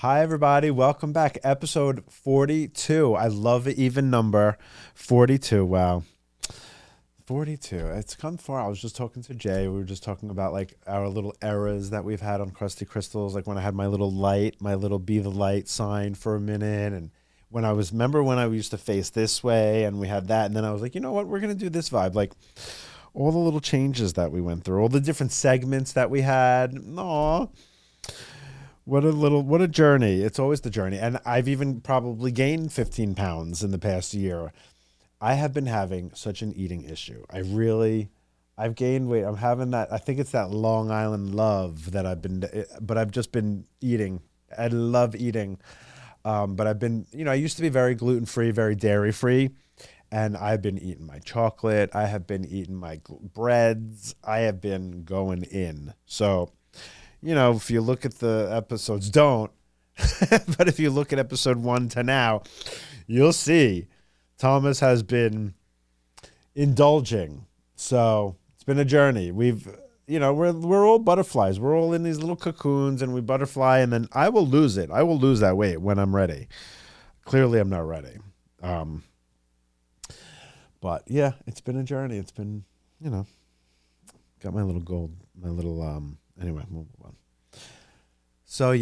Hi, everybody. Welcome back. Episode 42. I love an even number. 42. Wow. 42. It's come far. I was just talking to Jay. We were just talking about like our little eras that we've had on Crusty Crystals. Like when I had my little light, my little be the light sign for a minute. And remember when I used to face this way and we had that. And then I was like, you know what? We're going to do this vibe. Like all the little changes that we went through, all the different segments that we had. Aw. What a journey. It's always the journey. And I've even probably gained 15 pounds in the past year. I have been having such an eating issue. I've gained weight. I'm having that. I think it's that Long Island love that but I've just been eating. I love eating. But I've been, I used to be very gluten-free, very dairy-free. And I've been eating my chocolate. I have been eating my breads. I have been going in. So, if you look at the episodes, don't. But if you look at episode 1 to now, you'll see Thomas has been indulging. So it's been a journey. We're all butterflies. We're all in these little cocoons and we butterfly, and then I will lose it. I will lose that weight when I'm ready. Clearly I'm not ready. But yeah, it's been a journey. It's been, got my little gold, anyway, we'll move on. So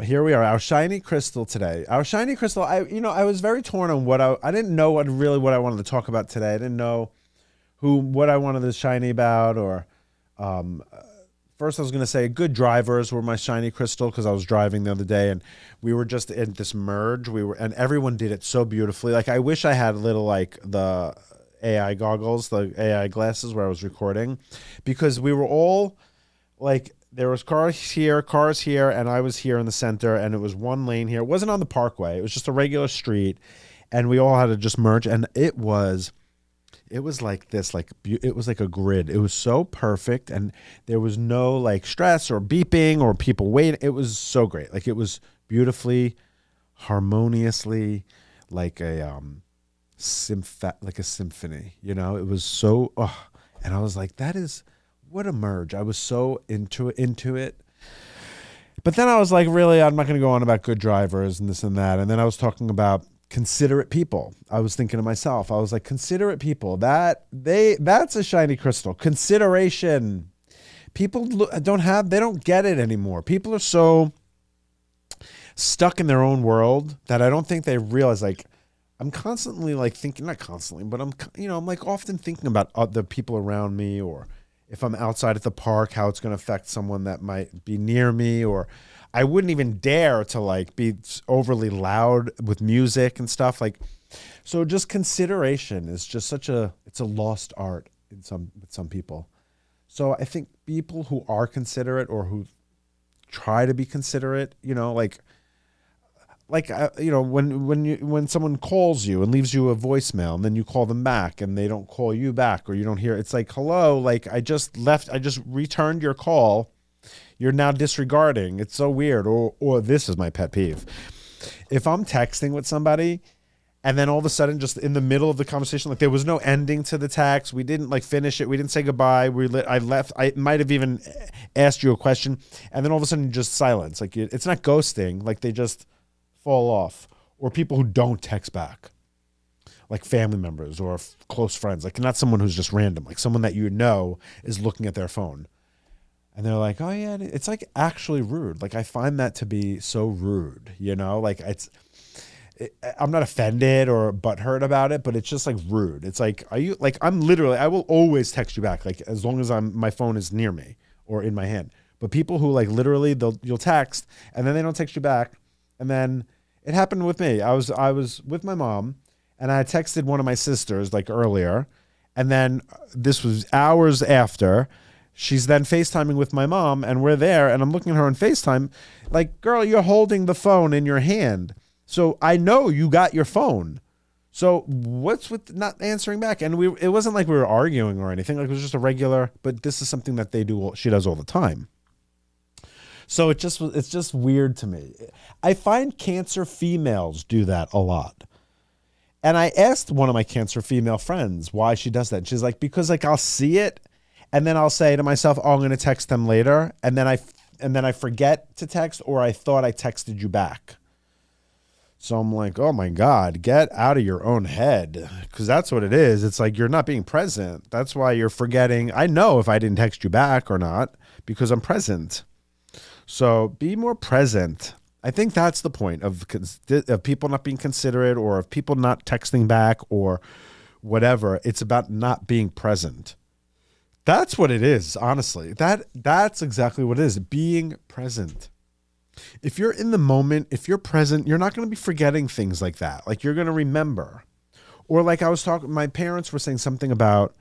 here we are, our shiny crystal today. Our shiny crystal, I was very torn on I didn't know what I wanted to talk about today. I didn't know what I wanted to shiny about, or first I was going to say good drivers were my shiny crystal because I was driving the other day and we were just in this merge. And everyone did it so beautifully. Like I wish I had the AI goggles, the AI glasses where I was recording, because we were all like, there was cars here, and I was here in the center, and it was one lane here. It wasn't on the parkway. It was just a regular street, and we all had to just merge, and it was like this, it was like a grid. It was so perfect, and there was no like stress or beeping or people waiting. It was so great. Like it was beautifully, harmoniously, like a symphony. It was so. And I was like, that is. What a merge. I was so into it. But then I was like, really, I'm not going to go on about good drivers and this and that. And then I was talking about considerate people. I was thinking to myself, I was like, considerate people, that's a shiny crystal. Consideration. People don't get it anymore. People are so stuck in their own world that I don't think they realize, like, I'm constantly like thinking, not constantly, but I'm like often thinking about other people around me, or if I'm outside at the park, how it's going to affect someone that might be near me, or I wouldn't even dare to like be overly loud with music and stuff. Like, so just consideration is just it's a lost art with some people. So I think people who are considerate or who try to be considerate, when someone calls you and leaves you a voicemail and then you call them back and they don't call you back, or you don't hear, it's like, hello, like I just returned your call. You're now disregarding. It's so weird. Or this is my pet peeve. If I'm texting with somebody and then all of a sudden just in the middle of the conversation, like there was no ending to the text. We didn't like finish it. We didn't say goodbye. I left. I might have even asked you a question. And then all of a sudden just silence. Like it's not ghosting. Like they just fall off. Or people who don't text back, like family members or close friends, like not someone who's just random, like someone that is looking at their phone and they're like, oh yeah, it's like actually rude. Like I find that to be so rude, like I'm not offended or butthurt about it, but it's just like rude. It's like, are you like, I will always text you back, like as long as my phone is near me or in my hand. But people who like literally you'll text and then they don't text you back. And then it happened with me. I was with my mom and I texted one of my sisters like earlier. And then this was hours after. She's then FaceTiming with my mom and we're there and I'm looking at her on FaceTime. Like, girl, you're holding the phone in your hand. So I know you got your phone. So what's with not answering back? And it wasn't like we were arguing or anything. Like it was just a regular, but this is something that she does all the time. So it's just weird to me. I find Cancer females do that a lot. And I asked one of my Cancer female friends why she does that. And she's like, because like I'll see it and then I'll say to myself, oh, I'm going to text them later. And then and then I forget to text, or I thought I texted you back. So I'm like, oh my God, get out of your own head. Because that's what it is. It's like you're not being present. That's why you're forgetting. I know if I didn't text you back or not because I'm present. So be more present. I think that's the point of people not being considerate, or of people not texting back or whatever. It's about not being present. That's what it is, honestly. That's exactly what it is, being present. If you're in the moment, if you're present, you're not going to be forgetting things like that. Like, you're going to remember. Or like I was talking, my parents were saying something about,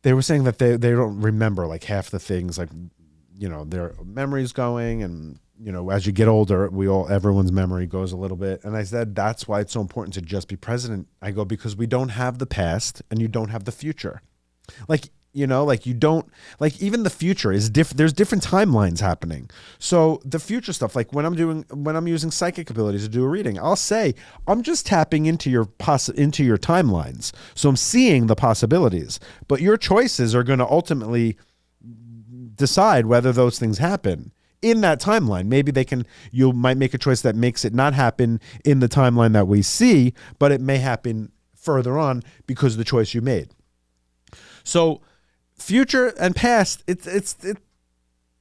they were saying that they don't remember like half the things, like, you know, their memory's going, and, you know, as you get older, everyone's memory goes a little bit. And I said, that's why it's so important to just be present. I go, because we don't have the past and you don't have the future. Like, you know, like you don't, like even the future is different. There's different timelines happening. So the future stuff, like when I'm using psychic abilities to do a reading, I'll say, I'm just tapping into your timelines. So I'm seeing the possibilities, but your choices are going to ultimately decide whether those things happen in that timeline. Maybe you might make a choice that makes it not happen in the timeline that we see, but it may happen further on because of the choice you made. So future and past, it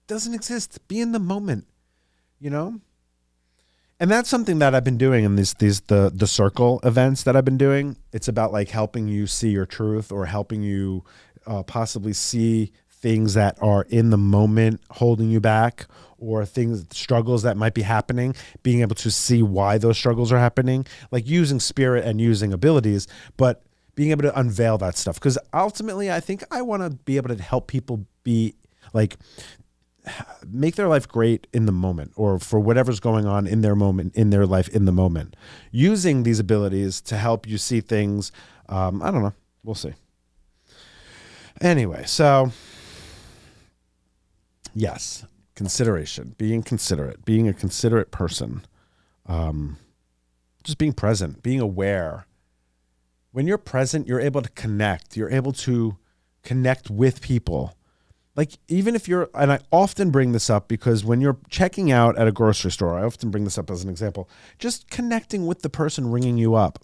doesn't exist. Be in the moment, you know? And that's something that I've been doing in the circle events that I've been doing. It's about like helping you see your truth, or helping you possibly see things that are in the moment holding you back, or struggles that might be happening, being able to see why those struggles are happening, like using spirit and using abilities, but being able to unveil that stuff. Because ultimately, I think I want to be able to help people be like, make their life great in the moment, or for whatever's going on in their moment, in their life, in the moment, using these abilities to help you see things. I don't know. We'll see. Anyway, so yes, consideration, being considerate, being a considerate person, just being present, being aware. When you're present, you're able to connect. You're able to connect with people. Like, even if and I often bring this up because when you're checking out at a grocery store, I often bring this up as an example, just connecting with the person ringing you up.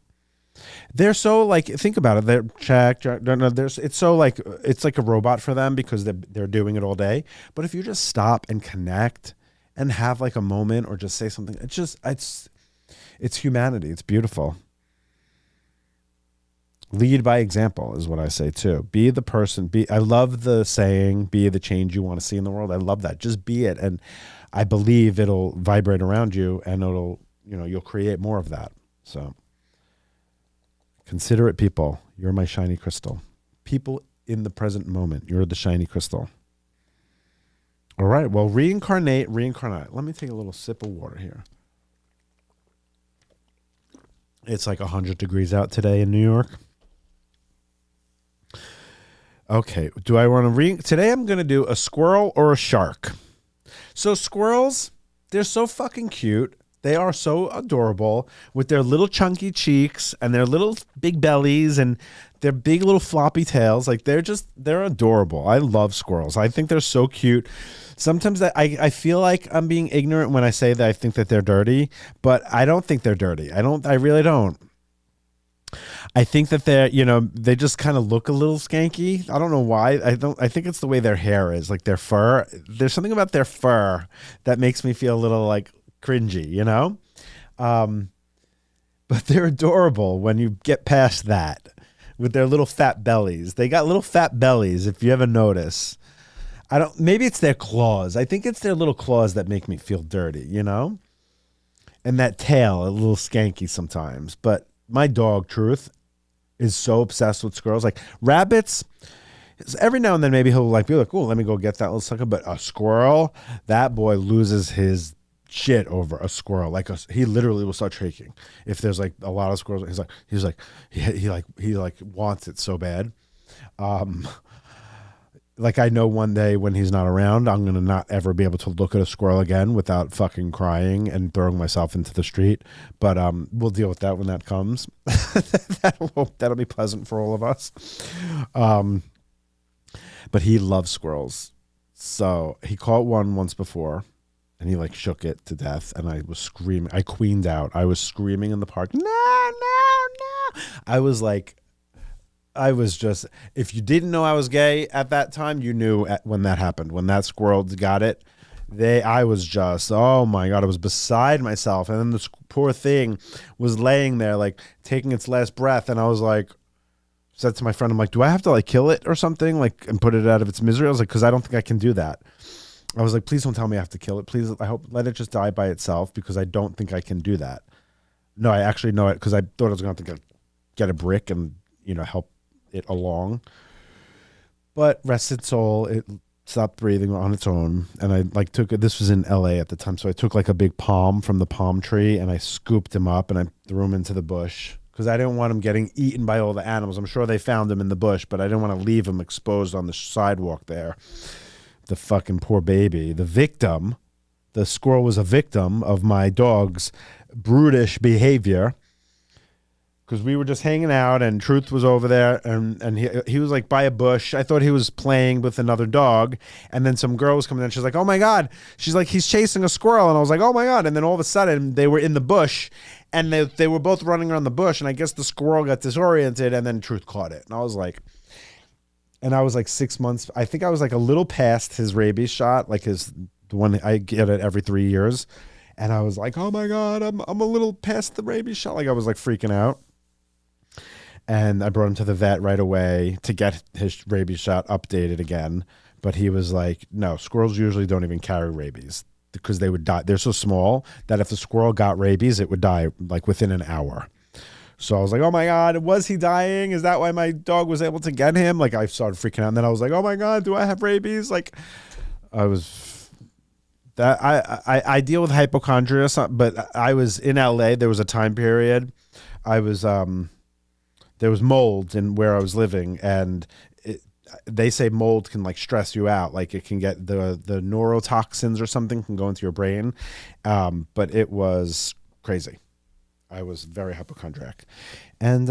They're so like, think about it. They're it's so like, it's like a robot for them because they're doing it all day. But if you just stop and connect and have like a moment, or just say something, it's humanity. It's beautiful. Lead by example is what I say too. Be the person. I love the saying, be the change you want to see in the world. I love that. Just be it. And I believe it'll vibrate around you, and you'll create more of that. So considerate people. You're my shiny crystal. People in the present moment. You're the shiny crystal. All right. Well, reincarnate. Let me take a little sip of water here. It's like 100 degrees out today in New York. Okay, do I want to today I'm going to do a squirrel or a shark. So squirrels, they're so fucking cute. They are so adorable with their little chunky cheeks and their little big bellies and their big little floppy tails. Like, they're adorable. I love squirrels. I think they're so cute. Sometimes I feel like I'm being ignorant when I say that I think that they're dirty, but I don't think they're dirty. I really don't. I think that they just kind of look a little skanky. I don't know why. I think it's the way their hair is, like their fur. There's something about their fur that makes me feel a little like cringy, you know? But they're adorable when you get past that, with their little fat bellies. They got little fat bellies, if you ever notice. Maybe it's their claws. I think it's their little claws that make me feel dirty, you know? And that tail, a little skanky sometimes. But my dog, Truth, is so obsessed with squirrels. Like rabbits, every now and then maybe he'll be like, oh, let me go get that little sucker. But a squirrel, that boy loses his shit over a squirrel. Like he literally will start shaking if there's like a lot of squirrels. He wants it so bad. Like, I know one day when he's not around, I'm going to not ever be able to look at a squirrel again without fucking crying and throwing myself into the street. But we'll deal with that when that comes. That'll be pleasant for all of us. But he loves squirrels. So he caught one once before, and he like shook it to death, and I was screaming. I queened out. I was screaming in the park. No, no, no. I was like, I was just, if you didn't know I was gay at that time, you knew when that happened. When that squirrel got it, I was just, oh my God, I was beside myself. And then this poor thing was laying there, like taking its last breath. And I was like, said to my friend, I'm like, do I have to like kill it or something, like, and put it out of its misery? I was like, because I don't think I can do that. I was like, please don't tell me I have to kill it. Please, I hope, let it just die by itself, because I don't think I can do that. No, I actually know it, because I thought I was going to have to get a brick and, help it along. But rest its soul, it stopped breathing on its own. And I like took it, this was in LA at the time, so I took like a big palm from the palm tree and I scooped him up and I threw him into the bush, because I didn't want him getting eaten by all the animals. I'm sure they found him in the bush, but I didn't want to leave him exposed on the sidewalk there. The fucking poor baby. The victim, the squirrel was a victim of my dog's brutish behavior, because we were just hanging out and Truth was over there, and he was like by a bush. I thought he was playing with another dog, and then some girl was coming in. She's like, oh my God. She's like, he's chasing a squirrel. And I was like, oh my God. And then all of a sudden they were in the bush, and they were both running around the bush, and I guess the squirrel got disoriented, and then Truth caught it. And I was like 6 months. I think I was like a little past his rabies shot, like the one I get it every 3 years. And I was like, oh my God, I'm a little past the rabies shot. Like I was like freaking out. And I brought him to the vet right away to get his rabies shot updated again. But he was like, no, squirrels usually don't even carry rabies, because they would die. They're so small that if the squirrel got rabies, it would die like within an hour. So I was like, oh my God, was he dying? Is that why my dog was able to get him? Like I started freaking out. And then I was like, oh my God, do I have rabies? Like I deal with hypochondria, but I was in LA. There was a time period. There was mold in where I was living, and they say mold can like stress you out. Like it can get the neurotoxins or something can go into your brain. But it was crazy. I was very hypochondriac. And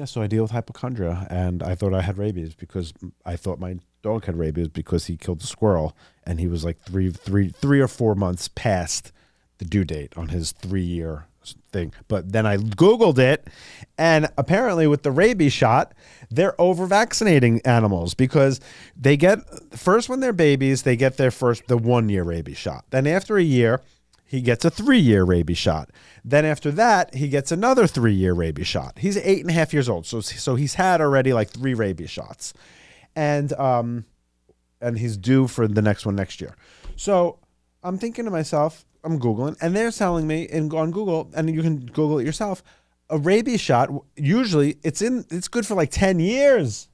so I deal with hypochondria, and I thought I had rabies because I thought my dog had rabies because he killed the squirrel, and he was like three or 4 months past the due date on his 3-year thing. But then I Googled it, and apparently with the rabies shot, they're over vaccinating animals, because they get first, when they're babies, they get the 1-year rabies shot. Then after a year, he gets a 3-year rabies shot. Then after that, he gets another 3-year rabies shot. He's 8.5 years old. So he's had already like 3 rabies shots. And he's due for the next one next year. So I'm thinking to myself, I'm Googling, and they're telling me on Google, and you can Google it yourself, a rabies shot, usually it's good for like 10 years.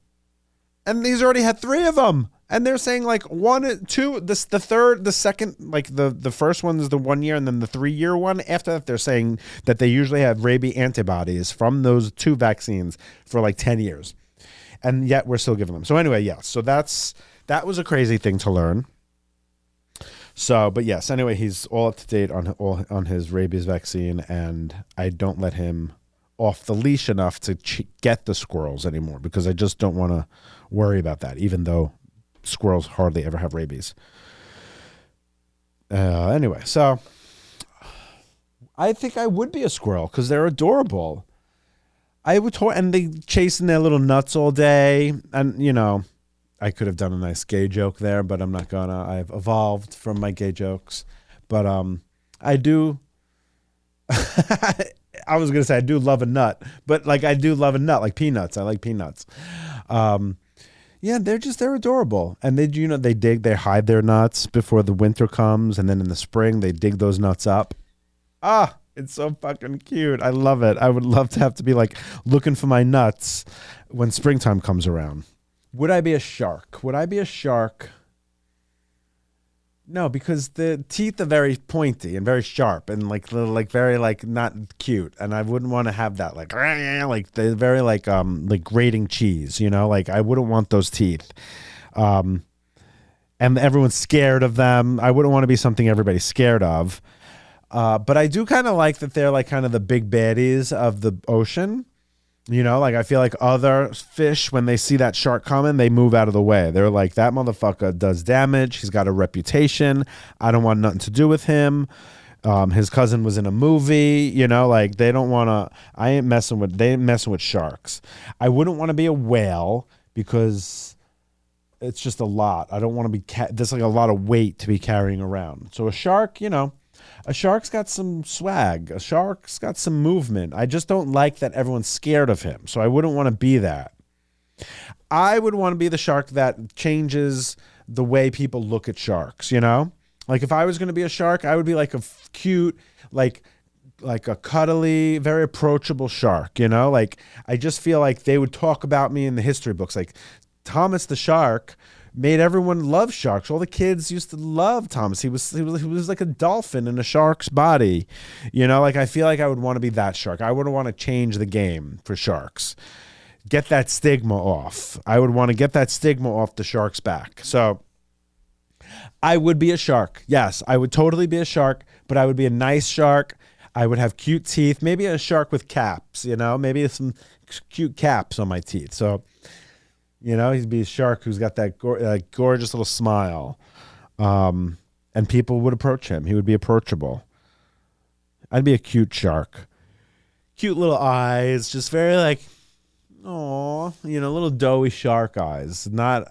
And he's already had 3 of them. And they're saying like 1, 2, the third, the second, like the first one is the 1 year, and then the 3-year one. After that, they're saying that they usually have rabies antibodies from those 2 vaccines for like 10 years. And yet we're still giving them. So anyway, yeah. So that was a crazy thing to learn. So, but yes, anyway, he's all up to date on his rabies vaccine, and I don't let him off the leash enough to get the squirrels anymore, because I just don't want to worry about that, even though squirrels hardly ever have rabies. Anyway, so I think I would be a squirrel, because they're adorable. And they chasing their little nuts all day, and I could have done a nice gay joke there, but I'm not gonna. I've evolved from my gay jokes. But I do. I was gonna say I do love a nut, but like I do love a nut, like peanuts. I like peanuts. Yeah, they're adorable, and they hide their nuts before the winter comes, and then in the spring they dig those nuts up. It's so fucking cute. I love it. I would love to have to be like looking for my nuts when springtime comes around. Would I be a shark? No, because the teeth are very pointy and very sharp and like very like not cute, and I wouldn't want to have that like they're very like grating cheese, like I wouldn't want those teeth. And everyone's scared of them. I wouldn't want to be something everybody's scared of. But I do kind of like that they're like kind of the big baddies of the ocean. You know, like I feel like other fish, when they see that shark coming, they move out of the way. They're like, that motherfucker does damage. He's got a reputation. I don't want nothing to do with him. His cousin was in a movie, you know, like they don't want to, they ain't messing with sharks. I wouldn't want to be a whale because it's just a lot. I don't want to be, there's like a lot of weight to be carrying around. So a shark, you know, a shark's got some swag. A shark's got some movement. I just don't like that everyone's scared of him. So I wouldn't want to be that. I would want to be the shark that changes the way people look at sharks, you know? Like if I was going to be a shark, I would be like a cute, like a cuddly, very approachable shark, you know? Like I just feel like they would talk about me in the history books. Like Thomas the shark made everyone love sharks. All the kids used to love Thomas. He was like a dolphin in a shark's body. You know, like I feel like I would want to be that shark. I would want to change the game for sharks. Get that stigma off. I would want to get that stigma off the shark's back. So I would be a shark. Yes, I would totally be a shark, but I would be a nice shark. I would have cute teeth, maybe a shark with caps, you know, maybe some cute caps on my teeth. So, you know, he'd be a shark who's got that gorgeous little smile. And people would approach him. He would be approachable. I'd be a cute shark. Cute little eyes, just very like, oh, you know, little doughy shark eyes. Not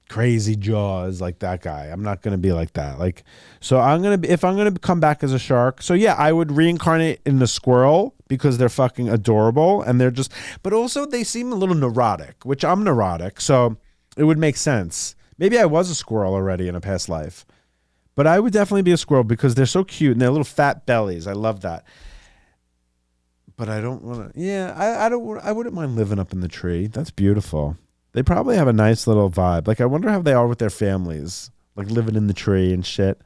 crazy jaws like that guy. I'm not going to be like that. Like, so if I'm going to come back as a shark, so yeah, I would reincarnate in the squirrel because they're fucking adorable and they're just, but also they seem a little neurotic, which I'm neurotic. So it would make sense. Maybe I was a squirrel already in a past life, but I would definitely be a squirrel because they're so cute and they're little fat bellies. I love that. But I don't want to, yeah, I wouldn't mind living up in the tree. That's beautiful. They probably have a nice little vibe. Like, I wonder how they are with their families, like living in the tree and shit.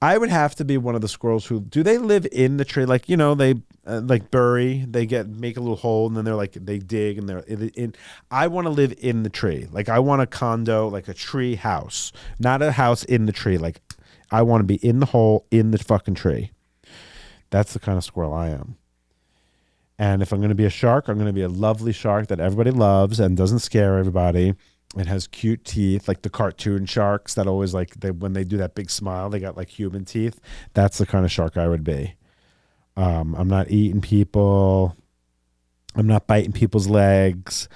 I would have to be one of the squirrels who, do they live in the tree? Like, you know, they like bury, make a little hole and then they're like, they dig and they're in. I want to live in the tree. Like, I want a condo, like a tree house, not a house in the tree. Like, I want to be in the hole in the fucking tree. That's the kind of squirrel I am. And if I'm going to be a shark, I'm going to be a lovely shark that everybody loves and doesn't scare everybody. It has cute teeth, like the cartoon sharks that always like, when they do that big smile, they got like human teeth. That's the kind of shark I would be. I'm not eating people. I'm not biting people's legs.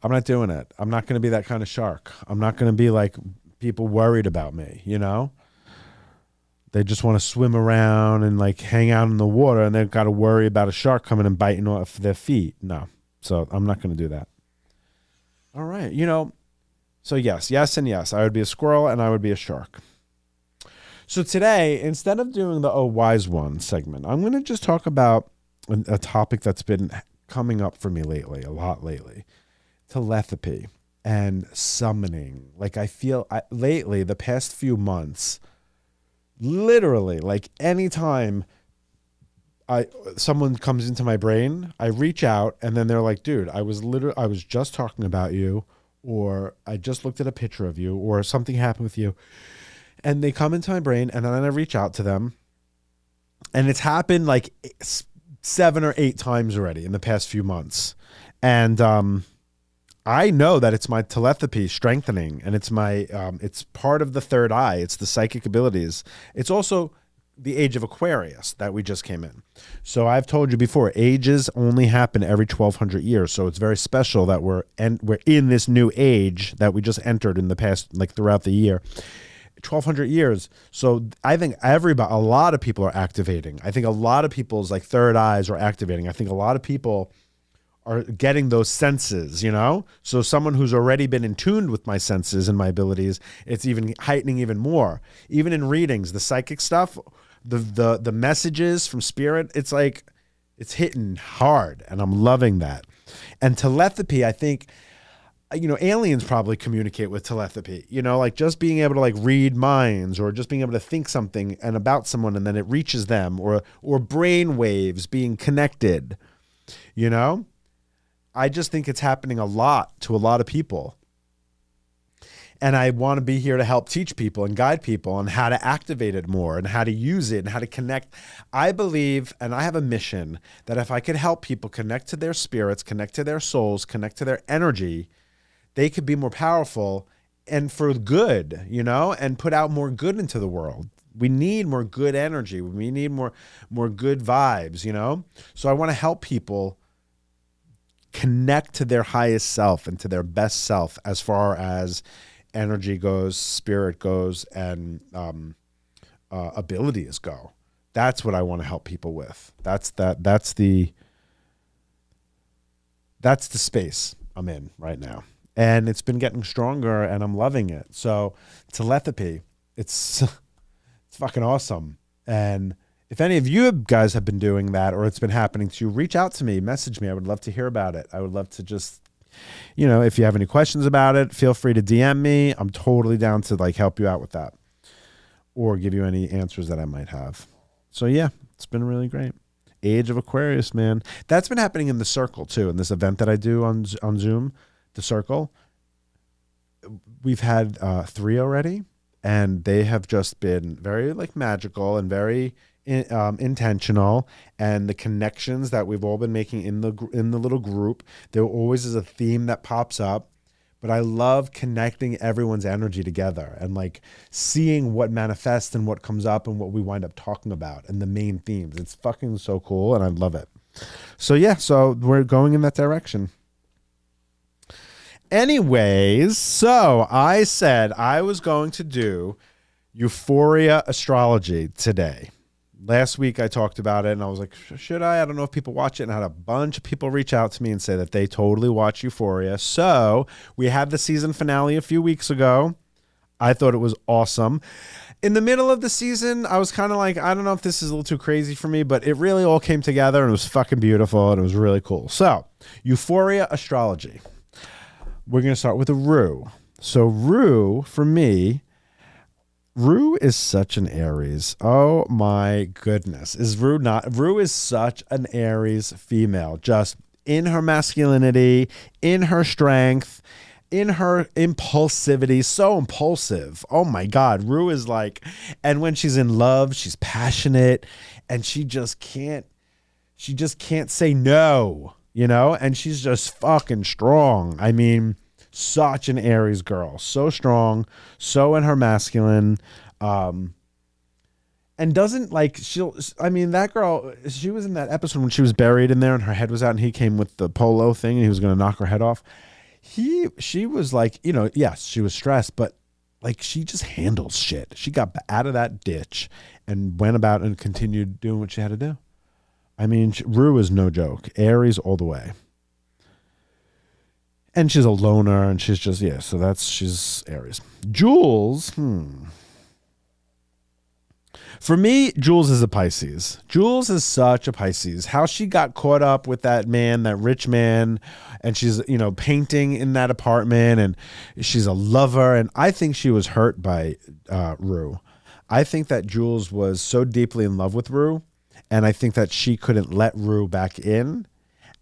I'm not doing it. I'm not going to be that kind of shark. I'm not going to be like people worried about me, you know? They just want to swim around and like hang out in the water and they've got to worry about a shark coming and biting off their feet. No. So I'm not going to do that. All right. You know, so yes, and yes. I would be a squirrel and I would be a shark. So today, instead of doing the Oh Wise One segment, I'm going to just talk about a topic that's been coming up for me lately, a lot lately. Telethapy and summoning. Like I feel lately, the past few months, literally, like anytime someone comes into my brain, I reach out and then they're like, dude, I was just talking about you, or I just looked at a picture of you, or something happened with you. And they come into my brain and then I reach out to them. And it's happened like 7 or 8 times already in the past few months. And I know that it's my telepathy strengthening, and it's my it's part of the third eye. It's the psychic abilities. It's also the age of Aquarius that we just came in. So I've told you before, ages only happen every 1,200 years. So it's very special that we're in this new age that we just entered in the past, like throughout the year. 1,200 years. So I think a lot of people are activating. I think a lot of people's like third eyes are activating. I think a lot of people are getting those senses, you know? So someone who's already been in tune with my senses and my abilities, it's even heightening even more. Even in readings, the psychic stuff, the messages from spirit, it's like, it's hitting hard, and I'm loving that. And telepathy, I think, you know, aliens probably communicate with telepathy, you know, like just being able to like read minds, or just being able to think something and about someone and then it reaches them, or brain waves being connected, you know? I just think it's happening a lot to a lot of people. And I want to be here to help teach people and guide people on how to activate it more and how to use it and how to connect. I believe, and I have a mission, that if I could help people connect to their spirits, connect to their souls, connect to their energy, they could be more powerful and for good, you know, and put out more good into the world. We need more good energy. We need more good vibes, you know? So I want to help people connect to their highest self and to their best self as far as energy goes, spirit goes, and abilities go. That's what I want to help people with. That's the space I'm in right now. And it's been getting stronger and I'm loving it. So telethapy, it's fucking awesome. And if any of you guys have been doing that or it's been happening to you, reach out to me, message me. I would love to hear about it. I would love to just, you know, if you have any questions about it, feel free to DM me. I'm totally down to like help you out with that or give you any answers that I might have. So yeah, it's been really great. Age of Aquarius, man. That's been happening in the circle too. In this event that I do on Zoom, the circle, we've had 3 already, and they have just been very like magical and very intentional. And the connections that we've all been making in the little group, there always is a theme that pops up. But I love connecting everyone's energy together and like seeing what manifests and what comes up and what we wind up talking about and the main themes. It's fucking so cool, and I love it. So yeah, so we're going in that direction. Anyways, so I said I was going to do Euphoria astrology today. Last week I talked about it and I was like, should I? I don't know if people watch it, and I had a bunch of people reach out to me and say that they totally watch Euphoria. So we had the season finale a few weeks ago. I thought it was awesome. In the middle of the season, I was kind of like, I don't know if this is a little too crazy for me, but it really all came together and it was fucking beautiful and it was really cool. So Euphoria astrology. We're going to start with a Rue. So Rue, for me, Rue is such an Aries. Oh my goodness. Is Rue not? Rue is such an Aries female, just in her masculinity, in her strength, in her impulsivity, so impulsive. Oh my God. Rue is like, and when she's in love, she's passionate and she just can't say no. You know, and she's just fucking strong. I mean, such an Aries girl, so strong, so in her masculine, and doesn't like that girl, she was in that episode when she was buried in there and her head was out and he came with the polo thing and he was going to knock her head off. She was like, you know, yes, she was stressed, but like she just handles shit. She got out of that ditch and went about and continued doing what she had to do. I mean, Rue is no joke. Aries all the way. And she's a loner and she's just, yeah, so she's Aries. Jules, For me, Jules is a Pisces. Jules is such a Pisces. How she got caught up with that man, that rich man, and she's, you know, painting in that apartment and she's a lover. And I think she was hurt by Rue. I think that Jules was so deeply in love with Rue. And I think that she couldn't let Rue back in.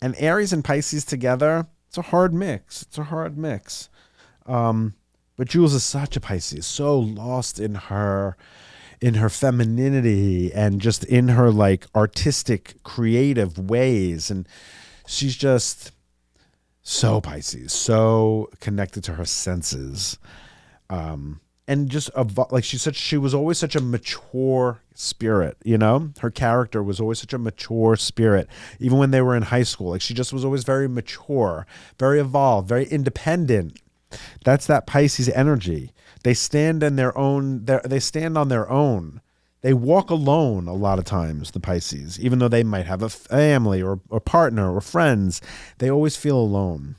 And Aries and Pisces together, it's a hard mix. But Jules is such a Pisces, so lost in her femininity and just in her like artistic, creative ways. And she's just so Pisces, so connected to her senses. And just like she was always such a mature spirit, you know, her character was always such a mature spirit, even when they were in high school. Like she just was always very mature, very evolved, very independent. That's that Pisces energy. They stand on their own. They walk alone a lot of times, the Pisces, even though they might have a family or partner or friends, they always feel alone.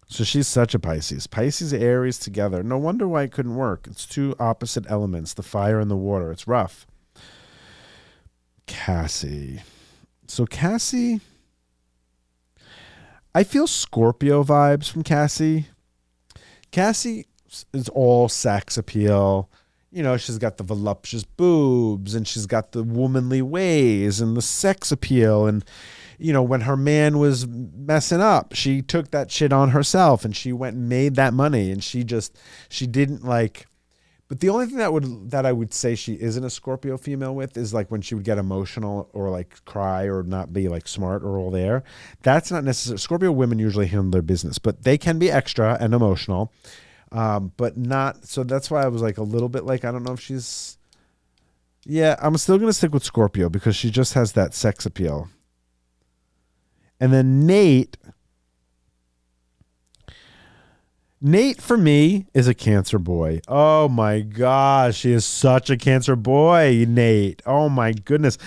So she's such a Pisces. Pisces, Aries together. No wonder why it couldn't work. It's two opposite elements, the fire and the water. It's rough. Cassie. So Cassie, I feel Scorpio vibes from Cassie. Cassie is all sex appeal. You know, she's got the voluptuous boobs and she's got the womanly ways and the sex appeal. And, when her man was messing up, she took that shit on herself and she went and made that money, and she didn't like. But the only thing that I would say she isn't a Scorpio female with is like when she would get emotional or like cry or not be like smart or all there. That's not necessary. Scorpio women usually handle their business, but they can be extra and emotional, but not. So that's why I was like a little bit like, I don't know if she's. Yeah, I'm still going to stick with Scorpio because she just has that sex appeal. And then Nate for me is a Cancer boy. Oh my gosh, he is such a Cancer boy, Nate. Oh my goodness.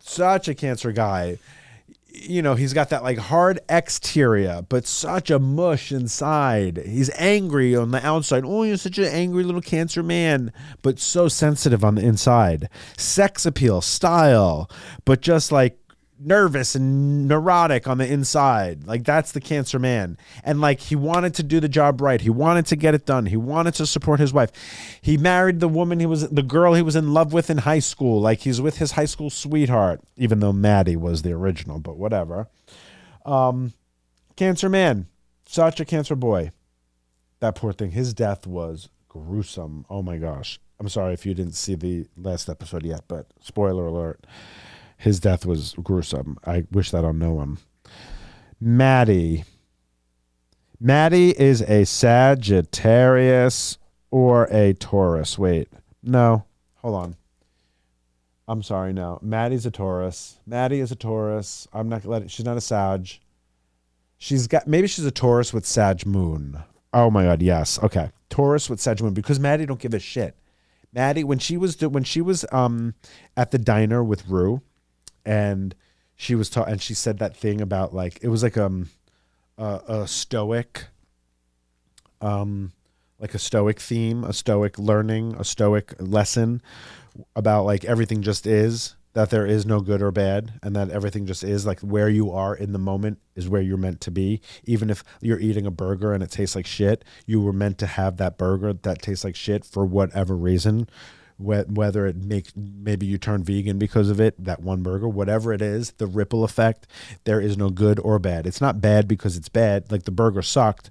Such a Cancer guy. He's got that like hard exterior, but such a mush inside. He's angry on the outside. Oh, you're such an angry little Cancer man, but so sensitive on the inside. Sex appeal, style, but just like nervous and neurotic on the inside. Like that's the Cancer man. And like he wanted to do the job right. He wanted to get it done. He wanted to support his wife. He married the girl he was in love with in high school. Like he's with his high school sweetheart, even though Maddie was the original, but whatever. Cancer man, such a Cancer boy. That poor thing. His death was gruesome. Oh my gosh. I'm sorry if you didn't see the last episode yet, but spoiler alert. His death was gruesome. I wish that on no one. Maddie is a Sagittarius or a Taurus. Wait, no, hold on. I'm sorry, no. Maddie's a Taurus. Maddie is a Taurus. I'm not letting. She's not a Sag. Maybe she's a Taurus with Sag moon. Oh my God, yes. Okay, Taurus with Sag moon because Maddie don't give a shit. Maddie, when she was at the diner with Rue. And she was and she said that thing about like it was like a stoic, like a stoic theme, a stoic learning, a stoic lesson about like everything just is, that there is no good or bad, and that everything just is, like where you are in the moment is where you're meant to be. Even if you're eating a burger and it tastes like shit, you were meant to have that burger that tastes like shit for whatever reason. Whether it maybe you turn vegan because of it, that one burger, whatever it is, the ripple effect, there is no good or bad. It's not bad because it's bad. Like the burger sucked,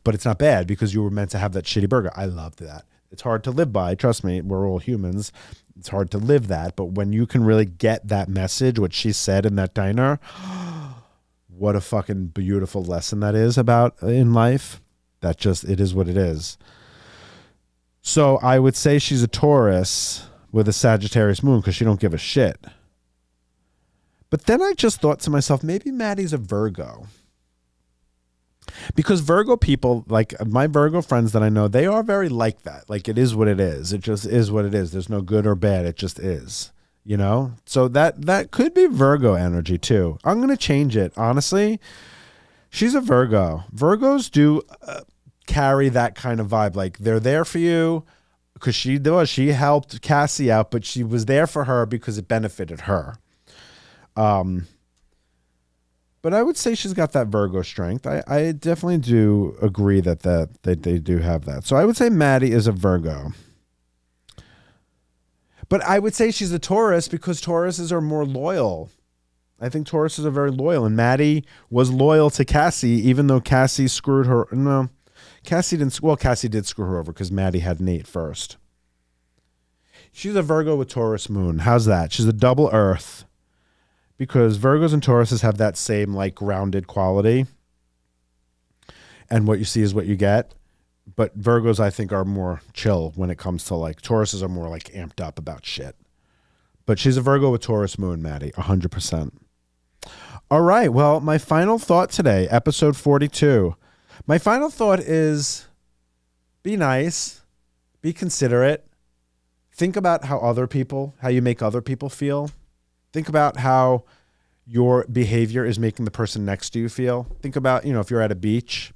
but it's not bad because you were meant to have that shitty burger. I loved that. It's hard to live by. Trust me, we're all humans. It's hard to live that. But when you can really get that message, what she said in that diner, what a fucking beautiful lesson that is about in life. It is what it is. So I would say she's a Taurus with a Sagittarius moon because she don't give a shit. But then I just thought to myself, maybe Maddie's a Virgo. Because Virgo people, like my Virgo friends that I know, they are very like that. Like it is what it is. It just is what it is. There's no good or bad. It just is, So that could be Virgo energy too. I'm going to change it. Honestly, she's a Virgo. Virgos do... carry that kind of vibe. Like they're there for you because she helped Cassie out, but she was there for her because it benefited her. But I would say she's got that Virgo strength. I definitely do agree that they do have that. So I would say Maddie is a Virgo. But I would say she's a Taurus because Tauruses are more loyal. I think Tauruses are very loyal, and Maddie was loyal to Cassie even though Cassie screwed her. No. Cassie did screw her over because Maddie had Nate first. She's a Virgo with Taurus moon. How's that? She's a double Earth because Virgos and Tauruses have that same like grounded quality. And what you see is what you get. But Virgos, I think, are more chill when it comes to like Tauruses are more like amped up about shit. But she's a Virgo with Taurus moon, Maddie, 100%. All right. Well, my final thought today, episode 42. My final thought is be nice, be considerate, think about how you make other people feel. Think about how your behavior is making the person next to you feel. Think about, if you're at a beach,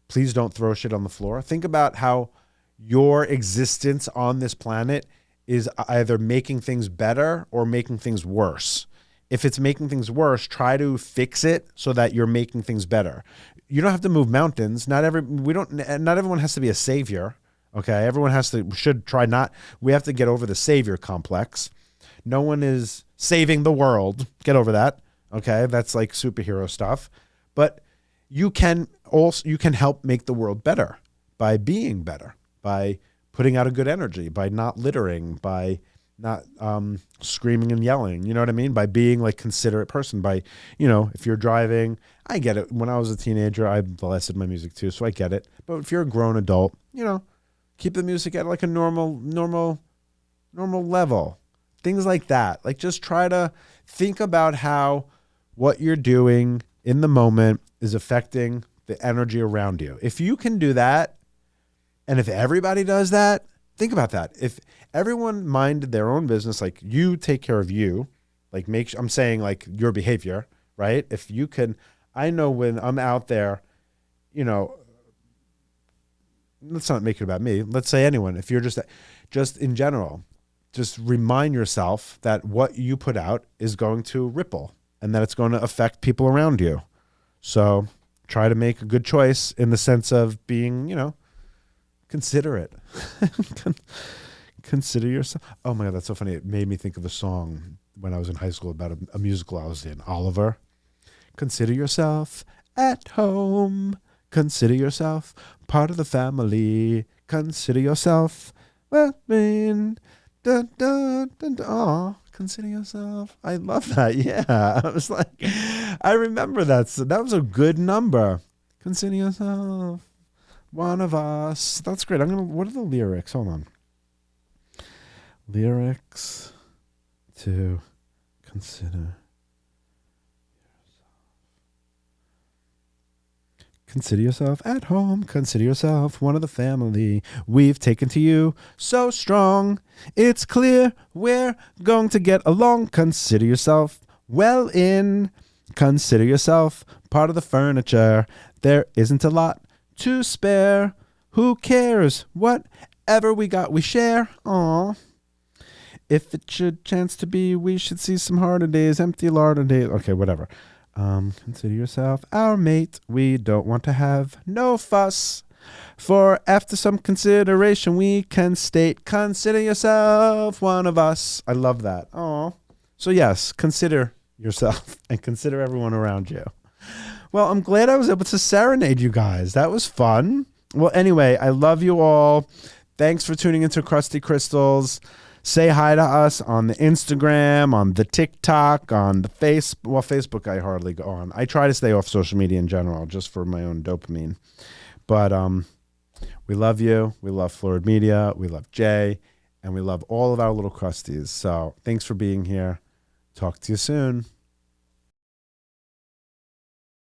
please don't throw shit on the floor. Think about how your existence on this planet is either making things better or making things worse. If it's making things worse, try to fix it so that you're making things better. You don't have to move mountains. Not everyone has to be a savior. Okay. Everyone we have to get over the savior complex. No one is saving the world. Get over that. Okay, that's like superhero stuff. But you can help make the world better by being better, by putting out a good energy, by not littering, by not screaming and yelling. You know what I mean? By being like considerate person. By, if you're driving, I get it. When I was a teenager, I blasted my music too, so I get it. But if you're a grown adult, keep the music at like a normal level. Things like that. Like just try to think about how what you're doing in the moment is affecting the energy around you. If you can do that, and if everybody does that, think about that. If everyone minded their own business, like you take care of you, like I'm saying like your behavior, right? If you can, I know when I'm out there, let's not make it about me. Let's say anyone. If you're just in general, just remind yourself that what you put out is going to ripple and that it's going to affect people around you. So try to make a good choice in the sense of being, considerate. Consider yourself. Oh my God, that's so funny. It made me think of a song when I was in high school about a musical I was in, Oliver. Consider yourself at home. Consider yourself part of the family. Consider yourself well-being. Dun, dun, dun, dun. Oh, consider yourself. I love that. Yeah. I was like, I remember that. So that was a good number. Consider yourself one of us. That's great. What are the lyrics? Hold on. Lyrics to consider. Consider yourself at home. Consider yourself one of the family. We've taken to you so strong. It's clear we're going to get along. Consider yourself well in. Consider yourself part of the furniture. There isn't a lot to spare. Who cares? Whatever we got, we share. Aw. If it should chance to be, we should see some harder days, empty larder days. Okay, whatever. Consider yourself our mate. We don't want to have no fuss. For after some consideration, we can state, consider yourself one of us. I love that. Oh, so yes, consider yourself and consider everyone around you. Well, I'm glad I was able to serenade you guys. That was fun. Well, anyway, I love you all. Thanks for tuning into Crusty Crystals. Say hi to us on the Instagram, on the TikTok, on the Facebook I hardly go on. I try to stay off social media in general just for my own dopamine. But we love you. We love Fluid Media. We love Jay. And we love all of our little Crusties. So thanks for being here. Talk to you soon.